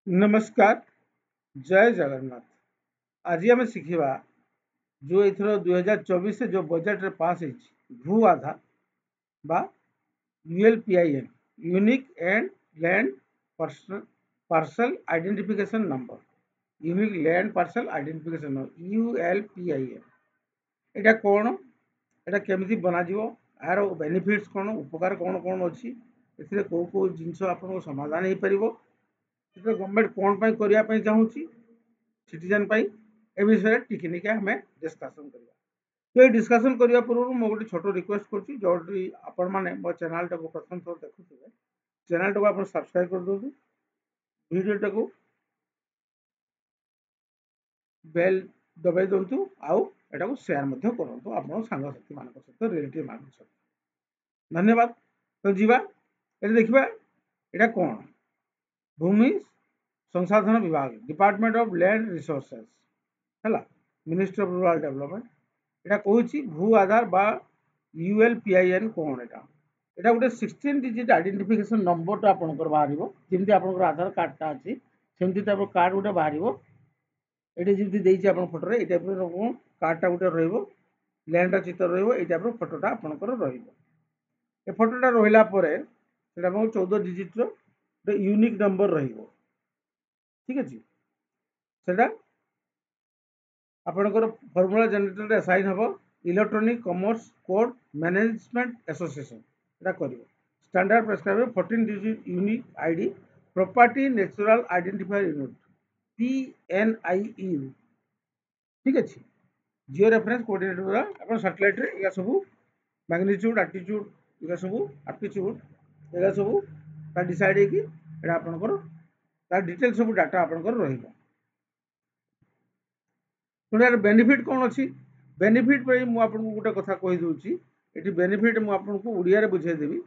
नमस्कार। जय जगन्नाथ। आज आम शिखा जो एथर 2024 जो बजेट रे पास भू आधार बा ULPIN unique and land parcel identification number unique land parcel identification number ULPIN एटा कौन एटा केमिति बनाजिवो यार बेनिफिट्स कौन उपकार कौन कौन अच्छी एथिरे को जिनस आपन समाधान हो पारिबो गवर्नमेंट कौन पाई करिया पाई चाहूची सिटीजन पाई ए विषय टिकनिक आम डिस्कसन करवा। तो ये डिस्कसन करने पूर्व मुझे गोटे छोट रिक्वेस्ट करुँच जो आपण मैंने मो चैनल टाक प्रथम थर देखुए चैनल टाक आप सब्सक्राइब कर दो वीडियो टाक बेल दबाई दिंतु आउ एटा को शेयर करूँ आप सांगसाथी मान सहित रिलेटिव मान सहित। धन्यवाद। तो जीवा ये देखा यहाँ कौन भूमि संसाधन विभाग डिपार्टमेंट ऑफ लैंड रिसोर्सेस है मिनिस्ट्री ऑफ रूरल डेवलपमेंट यहाँ कौन भू आधार बा यूएलपीआईएन कौन यहाँ गोटे 16 डिजिट आइडेंटिफिकेशन नंबर आपंकर बाहर जमी आप आधार कार्डटा अच्छी सेमती कार्ड गोटे बाहर ये जमी फोटो ये टाइप कार्डटा गोटे रैंड चित्र रही फोटोटा आपंकर रे फोटोटा रहा 14 डिजिट रो यूनिक नंबर ठीक अच्छे से आपंकर फर्मुला जनरेटर असाइन हम electronic commerce code management association यहाँ कर standard prescribe 14 digit unique ID property natural identifier unit PNIU ठीक अच्छे जियो रेफरेंस कोऑर्डिनेटर आप सैटेलाइट या सब मैग्नीट्यूड आल्टीट्यूड या सब एप्टीट्यूड या सब डिसाइड होगी आपंकर डिटेल सब डाटा आपंकर रही यार बेनिफिट कौन अच्छी बेनिफिट मुझे गोटे कथा कहीदे ये बेनिफिट मुझे ओडिया बुझेदेवी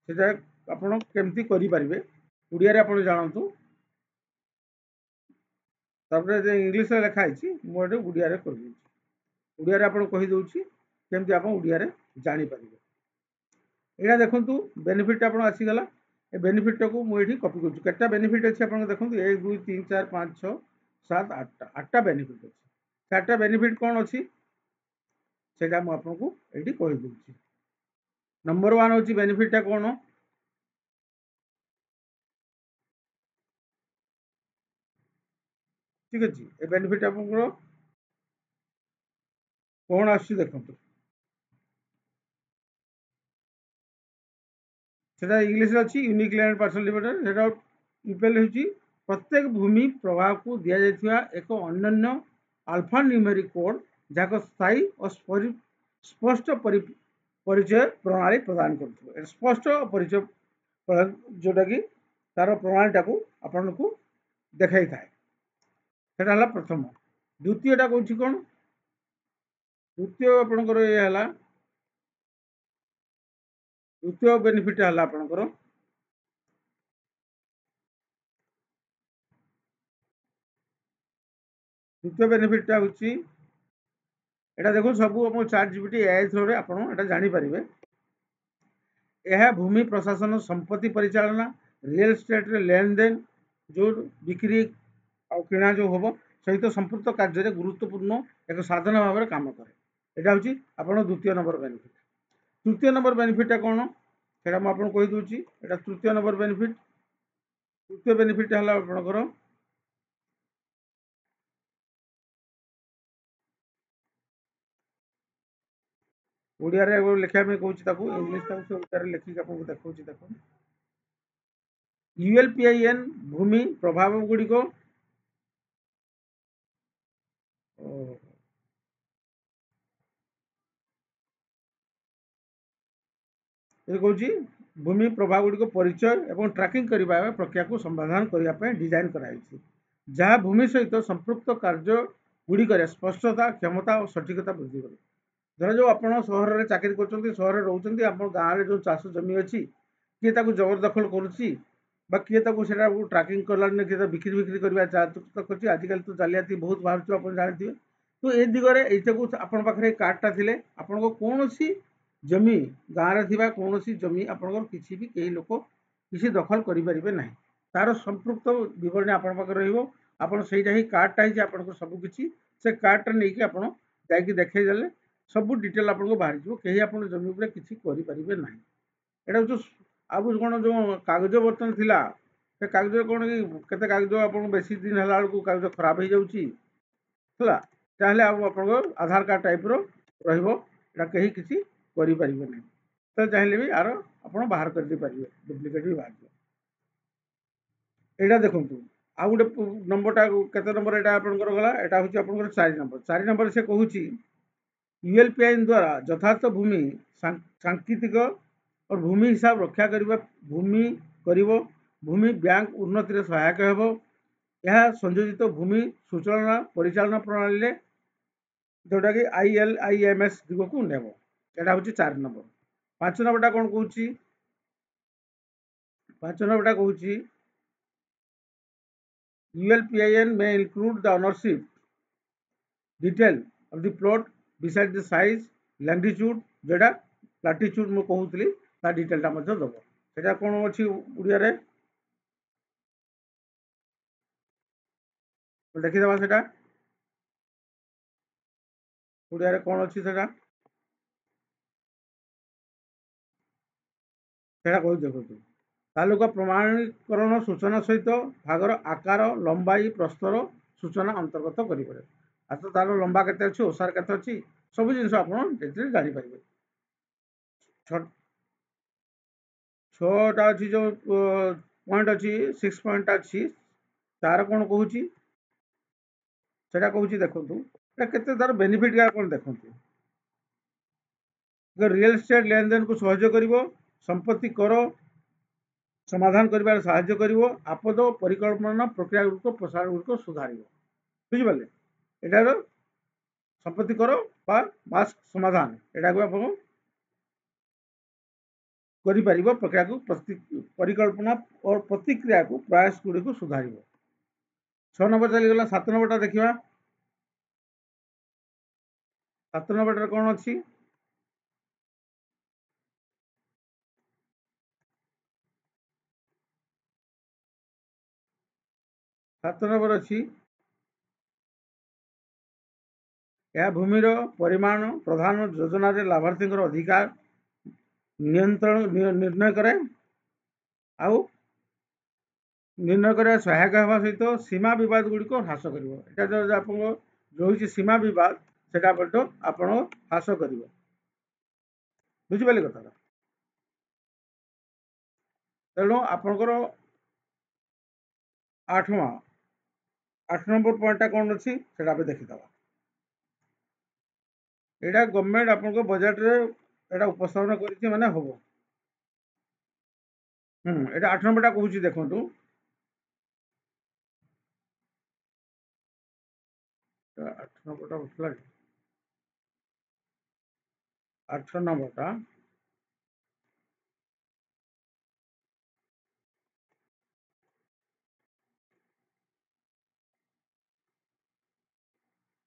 से आपड़ केमती करें ओडिया आप जानतु इंग्लीश लिखाई मुझे ओडिया कर ओडिया आप कहीदे केमती आप ओडिया जापर यहाँ देखूँ बेनिफिट आप आसीगला ए बेनिफिट को मुझे कपी कर बेनिफिट अच्छे आप देखो 1 2 3 4 5 6 7 8टा बेनिफिट अच्छे 4टा बेनिफिट कौन अच्छी से आपको ये कहीदे। नंबर 1 हूँ बेनिफिटा कौन ठीक अच्छे ये बेनिफिट आप कौन आसू देखो सेटा इंग्लिश अच्छी यूनिक लैंड पार्सल डिपार्टमेंट सेटा यूपीएल होची प्रत्येक भूमि प्रभाव को दिया जायथिबा एक अनन्य अल्फा न्यूमेरिक कोड जाको स्थायी और स्पष्ट परिचय प्रणाली प्रदान करथिबो स्पष्ट परिचय जोटा कि तार प्रणालीटा को आपन को देखाई थाए सेटा हला प्रथम। द्वितीयटा कहूँ कौन द्वितीय आपंकर ये है द्वितीय बेनिफिट है आपंकर द्वितीय बेनिफिटा हूँ यहाँ देखो सब आप चाट जीपीटी एआई थ्रो रे आप जानीपर यह भूमि प्रशासन संपत्ति परिचालना रियल एस्टेट लेन देन जो बिक्री आ किणा जो हम सहित संपुक्त कार्य गुरुत्वपूर्ण एक साधन भाव में कम कै यहाँ हूँ आप द्वितीय नंबर बेनिफिट। तृतीय नंबर बेनिफिटा कौन से मुझे कहीदे यहाँ तृतीय नंबर बेनिफिट तृतीय बेनिफिट है आपंकर ओडिया लिखा कहूँ इंग्लीश से ओडिया लिखिक आपको देखा देखो यूएलपीआईएन भूमि प्रभाव गुड़िक ये कौन भूमि प्रभाव गुड़िक परिचय और ट्रैकिंग करने प्रक्रिया को समाधान करने डिजाइन कराई जहाँ भूमि सहित संपृक्त कार्य गुड़िक स्पष्टता क्षमता और सठिकता वृद्धि करे। धर जो आप सहर में चाकरी कर सहर रोच आप गाँव में जो चाष जमी अच्छी किए जबरदखल करुच्ची किए ट्रैकिंग कलानी किए बिक्री बिक्री करवा आजिकल तो जालियाती बहुत बाहर आप जानते हैं। तो ये दिगरे यहाँ आपण पाखे कार्डटा थे आपन कौन जमी गाँव में कौन जमी आपंकर किसी भी कई लोक किसी दखल करें तार संपृक्त विवरणी आपण पाखे रही आप कार्डटा ही आपको सबकि से कार्डटा नहीं कि आप देखदेले सब डिटेल आपको बाहर कहीं आप जमी उपर किसी करें ना यहाँ जो आग कौन जो कागज बर्तन थिला से कागज कौन कि कागज आप बेसी दिन है कागज खराब हो जाऊँगा ताहले आप आधार कार्ड टाइप रहा कहीं किसी करें ना तो चाहिए भी यार आप बाहर कर दे पारे डुप्लिकेट भी बाहर यहाँ देखूँ आउ गोटे नंबरटा केते नंबर यहाँ आपंकर गला यहाँ हूँ आप 4 नंबर से कहूँ यूएलपीआई द्वारा यथार्थ भूमि सांकेतिक और भूमि हिसाब रक्षा करने भूमि बैंक उन्नति सहायक हो यह संयोजित भूमि सूचना परिचालन प्रणाली जोटा कि ILIMS दिग को नेब यहाँ हूँ 4 नंबर 5 नंबरटा कौन कहूँ 5 नंबरटा कहूँ ULPIN may include the ownership detail of the plot beside the size longitude जोटा latitude मु कहूली ता डिटेलटा मध्य दब सेटा कौन अच्छी उड़िया रे देखीदबा सेटा उड़िया रे कौन अच्छी सेटा सेटा कह देखो तालुका प्रमाणीकरण सूचना सहित भागर आकार लंबाई प्रस्तर सूचना अंतर्गत करेंगे आ तो तार लंबा केते अच्छी ओसार केते अच्छी सब जिन आप जापर छटा अच्छी जो पॉइंट अच्छी 6 पॉइंट अच्छी तार कौन कहूँ कहूँ देखु केते तार बेनिफिट कौन देखु रियल एस्टेट लेन देन को सहयोग कर संपत्ति कर समाधान कर साहाय्य कर आपद परिकल्पना प्रक्रिया गुड़िक प्रसार गुड़िक सुधार बुझिपारे एटार संपत्ति कर मास्क समाधान यहाँ को आप प्रक्रिया को परिकल्पना और प्रतिक्रिया को प्रयास गुड़िक सुधार 6 नंबर चलीगला 7 नंबरटा देखा 7 नंबर कौन अच्छी 7 नंबर अच्छी यह भूमिर परिमाण प्रधान योजना लाभार्थी अधिकार नियंत्रण निर्णय करे आउ निर्णय कर सहायक होगा सहित सीमा बद गुड़िक ह्रास कर आप जो सीमा बद से आप ह्रास कर बुझिपारे कथा तेणु आपणकर 8 नंबर पॉइंटा कौन अच्छी से देखीद यहाँ गवर्नमेंट आप बजेट रे एटा उपस्थापन कर माने हम यहाँ 8 नंबरटा कहूँ देखु 8 नंबरटा उठला 8 नंबरटा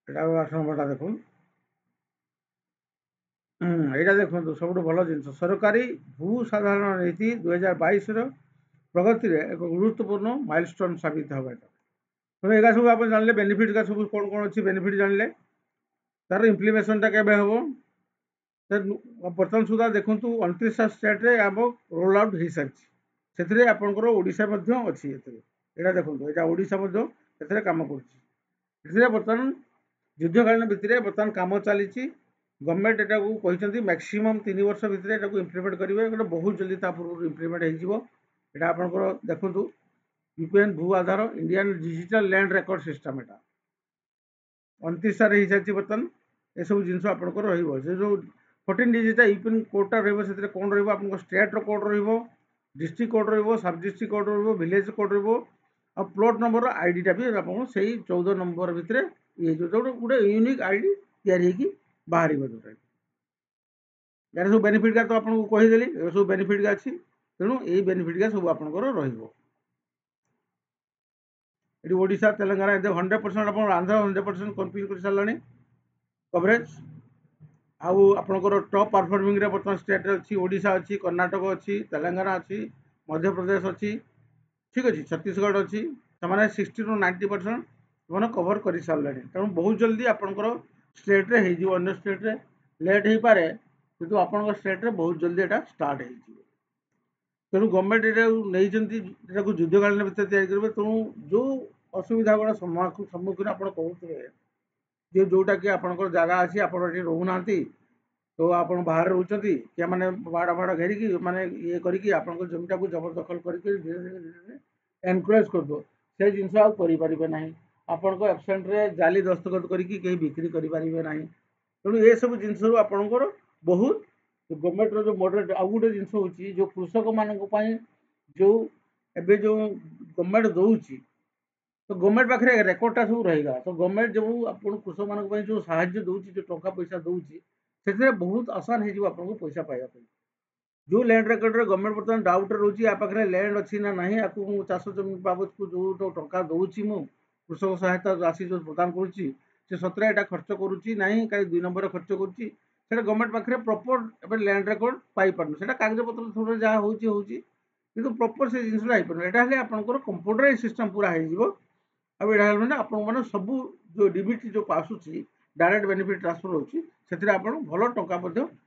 यहाँ 8 नंबरटा देखो यहाँ देखो सब भल जिन सरकारी भू साधारण नीति 2022 प्रगति में एक गुरुत्वपूर्ण माइलस्टोन साबित होगा तो यहाँ सब आप जानले बेनिफिट का सब कौन कौन अच्छी बेनिफिट जानले तार इम्प्लीमेशनटा केबे हम बर्तमान सुधा देखूँ 29 स्टेट आम रोल आउट हो सारी से आपंकर ओडिशा अच्छी यहाँ देखो यहाँ ओडिशा कम कर बर्तमान युद्धकालीन भित्तिरे बर्तमान कम चली गवर्नमेंट एटा को कहते मैक्सिमम 3 वर्ष भितर इम्प्लीमेंट करेंगे गोटे बहुत जल्दी पूर्व इम्प्लीमेंट हो आपंकर देखूँ UPN Bhu Aadhaar Indian digital land record system एटा 29 हो सारी बर्तमान ये सब जिन आपंकर रो 14 डिजिट यूपीएन कोडटा रे कौन रो स्टेट कोड रो डिस्ट्रिक्ट कोड रो सब डिस्ट्रिक्ट कोड रो विलेज कोड रो आ प्लॉट नंबर आईडीटा भी आप 14 नंबर भितर ये जो गोटे यूनिक आईडी या बाहर जोटा यार सब बेनिफिट का तो आपको कहीदेली सब बेनिफिट का अच्छी तेणु यही बेनिफिट का सब आपंकर रोशा तेलंगाना 100% आप आंध्र 100% कम्प्लीट कर सारे कवरेज आउ आपंकर टॉप परफॉर्मिंग रे बर्तमान स्टेट अच्छी ओडिशा अच्छी कर्नाटक अच्छी तेलंगाना अच्छी मध्यप्रदेश अच्छी ठीक अच्छे छत्तीसगढ़ अच्छी से 60 to 90% से कभर कर सारे तेणु बहुत जल्दी आपंकर स्टेट्रे हो स्टेट्रे लेट हो पारे कि आप स्टेट्रे बहुत जल्दी यहाँ स्टार्ट हो तेणु गवर्नमेंट यहाँ युद्धकालीन भितर तैयारी करेंगे तेणु जो असुविधा गुड़ा सम्मुखीन आप कहते जे जोटा कि आपंकर जगह अच्छी आप रोना तो आप बाहर रोचे क्या मैंने बाड़ फाड़ घेरिकी मैंने ये करके आप जमीटा को जबरदखल करके धीरे धीरे धीरे धीरे एनकरेज कर दो से जिन आपारे ना आपण एबसेंट रे जाली दस्तखत करके कहीं बिक्री करेंगे ना तेणु ये सब जिन आपंकर बहुत गवर्नमेंट जो मॉडरेट आउ गोटे जिन हूँ जो कृषक मान जो एवं जो गवर्नमेंट दौर तो गवर्नमेंट पाखे रेकर्डटा सब रहेगा तो गवर्नमेंट जो आप कृषक मान जो साहाଯ୍य दूसरी जो टंका पैसा दूसरी से बहुत आसान हो पैसा पाइबा जो लैंड रेकर्ड गवर्नमेंट बर्तमान डाउट रोचे या पाखे लैंड अच्छी ना ना आपको चाष जमी बाबद को जो टंका दूसरी मु कृषक सहायता राशि जो प्रदान करुच्ची से सतरे यहाँ खर्च करुच्ची ना कहीं 2 नंबर खर्च करुच्ची गवर्नमेंट पाखे प्रॉपर लैंड रेकर्ड पाई पारन से कागज पत्र थोड़ा जहाँ होची कि प्रॉपर से जिनसा यहाँ आपंकर कंप्यूटराइज सिस्टम पूरा हो मैंने आप सब जो डीबीटी जो आसूसी डायरेक्ट बेनिफिट ट्रांसफर होची से आप भल टंका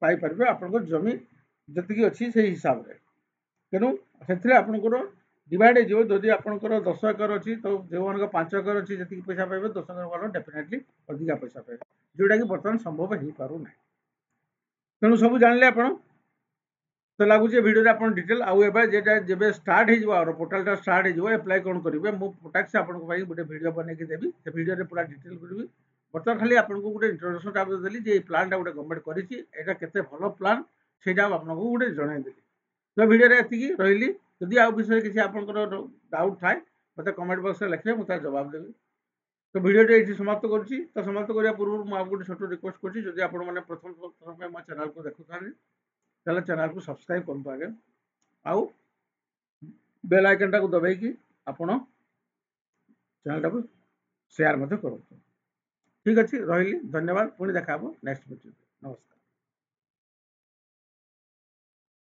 पाइपर आप जमी जी अच्छी से हिसाब से तेणु से आपंकर डिवाइड हो जदि आपंकर 10 एकर अच्छी तो जो मान 5 एकर अच्छी जी पैसा पाइबे 10 एकर वाला डेफिनेटली अधिका पैसा पाइबे जोटा कि बर्तमान संभव हो पार ना तेणु सब जानले आप तो लगुच भिडियो आप डिटेल जब स्टार्ट हो पोर्टालटा स्टार्ट हो एप्लाई कौन करेंगे मुझे पोटाक्स आपको गोटे भिडियो बनैकी देवी से भिडियो पूरा डिटेल करी बर्तमान खाली आपको गोटे इंट्रोडक्शन टाइप देली जे प्लान गोटे गवर्नमेंट करा केते भल प्लान से आपको गोटे जनईदेली तो भिडियो ये रही जदि आउ विषय किसी आप डाउट थाए मतलब कमेंट बॉक्स में लिखे मुझे जवाब देवी तो भिडियो ये समाप्त करुच्ची तो समाप्त करने पूर्व मुझे गोटे छोट रिक्वेस्ट करुच्ची आपने प्रथम थर मो चैनल को देखुता चलो चैनल को सब्सक्राइब करते आगे आउ बेल आइकन टाक दबाई आपण चैनल टाक शेयर करूँ ठीक अच्छे रही धन्यवाद पुणी देखा नेक्स्ट वीडियो नमस्कार।